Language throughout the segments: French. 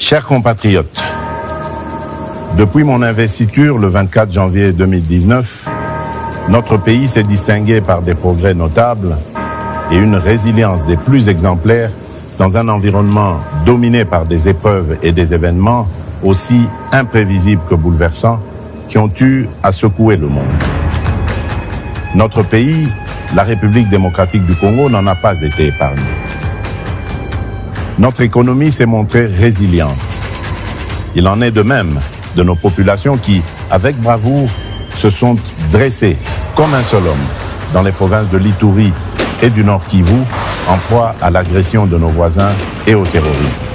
Chers compatriotes, depuis mon investiture le 24 janvier 2019, notre pays s'est distingué par des progrès notables et une résilience des plus exemplaires dans un environnement dominé par des épreuves et des événements aussi imprévisibles que bouleversants qui ont eu à secouer le monde. Notre pays, la République démocratique du Congo, n'en a pas été épargné. Notre économie s'est montrée résiliente. Il en est de même de nos populations qui, avec bravoure, se sont dressées comme un seul homme dans les provinces de l'Ituri et du Nord Kivu, en proie à l'agression de nos voisins et au terrorisme.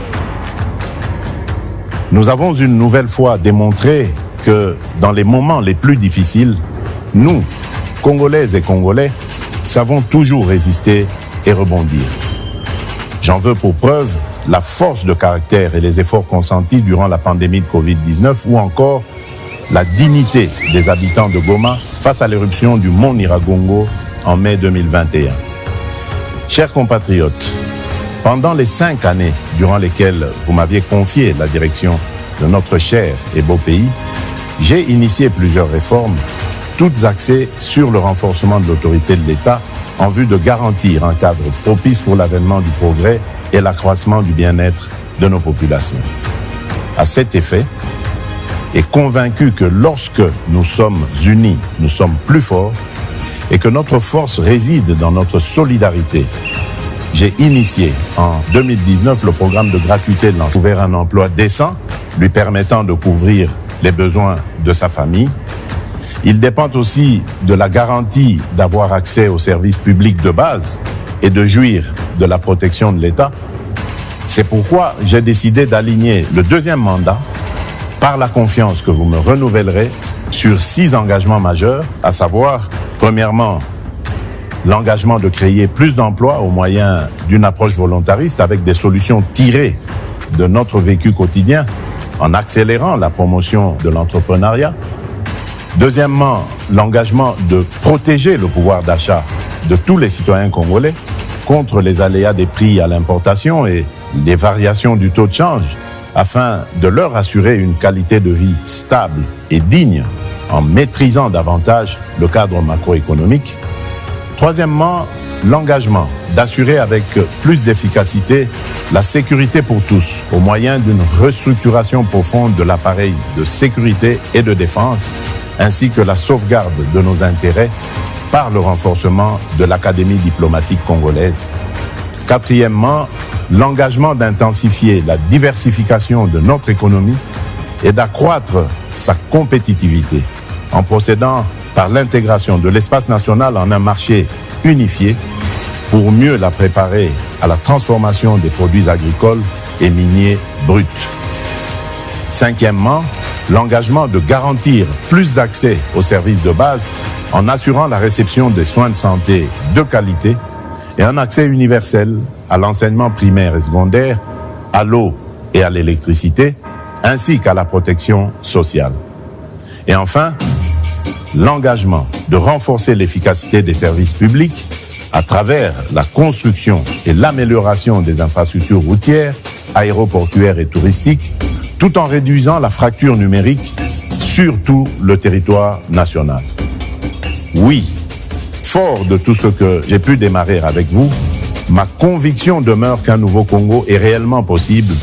Nous avons une nouvelle fois démontré que dans les moments les plus difficiles, nous, Congolaises et Congolais, savons toujours résister et rebondir. J'en veux pour preuve la force de caractère et les efforts consentis durant la pandémie de Covid-19 ou encore la dignité des habitants de Goma face à l'éruption du mont Nyiragongo en mai 2021. Chers compatriotes, pendant les 5 années durant lesquelles vous m'aviez confié la direction de notre cher et beau pays, j'ai initié plusieurs réformes, toutes axées sur le renforcement de l'autorité de l'État en vue de garantir un cadre propice pour l'avènement du progrès et l'accroissement du bien-être de nos populations. À cet effet, et convaincu que lorsque nous sommes unis, nous sommes plus forts et que notre force réside dans notre solidarité, j'ai initié en 2019 le programme de gratuité de l'enfant, ouvert un emploi décent, lui permettant de couvrir les besoins de sa famille. Il dépend aussi de la garantie d'avoir accès aux services publics de base et de jouir de la protection de l'État. C'est pourquoi j'ai décidé d'aligner le deuxième mandat par la confiance que vous me renouvellerez sur 6 engagements majeurs, à savoir, premièrement, l'engagement de créer plus d'emplois au moyen d'une approche volontariste avec des solutions tirées de notre vécu quotidien en accélérant la promotion de l'entrepreneuriat. Deuxièmement, l'engagement de protéger le pouvoir d'achat de tous les citoyens congolais contre les aléas des prix à l'importation et les variations du taux de change afin de leur assurer une qualité de vie stable et digne en maîtrisant davantage le cadre macroéconomique. Troisièmement, l'engagement d'assurer avec plus d'efficacité la sécurité pour tous au moyen d'une restructuration profonde de l'appareil de sécurité et de défense ainsi que la sauvegarde de nos intérêts par le renforcement de l'Académie diplomatique congolaise. Quatrièmement, l'engagement d'intensifier la diversification de notre économie et d'accroître sa compétitivité en procédant par l'intégration de l'espace national en un marché unifié pour mieux la préparer à la transformation des produits agricoles et miniers bruts. Cinquièmement, l'engagement de garantir plus d'accès aux services de base en assurant la réception des soins de santé de qualité et un accès universel à l'enseignement primaire et secondaire, à l'eau et à l'électricité, ainsi qu'à la protection sociale. Et enfin, l'engagement de renforcer l'efficacité des services publics à travers la construction et l'amélioration des infrastructures routières, aéroportuaires et touristiques, tout en réduisant la fracture numérique sur tout le territoire national. Oui, fort de tout ce que j'ai pu démarrer avec vous, ma conviction demeure qu'un nouveau Congo est réellement possible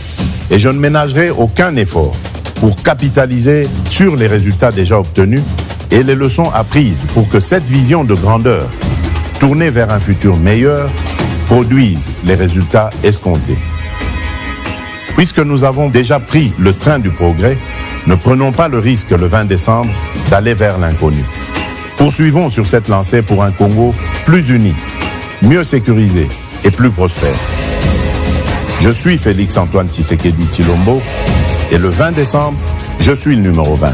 et je ne ménagerai aucun effort pour capitaliser sur les résultats déjà obtenus et les leçons apprises pour que cette vision de grandeur, tournée vers un futur meilleur, produise les résultats escomptés. Puisque nous avons déjà pris le train du progrès, ne prenons pas le risque le 20 décembre d'aller vers l'inconnu. Poursuivons sur cette lancée pour un Congo plus uni, mieux sécurisé et plus prospère. Je suis Félix Antoine Tshisekedi Tshilombo et le 20 décembre, je suis le numéro 20.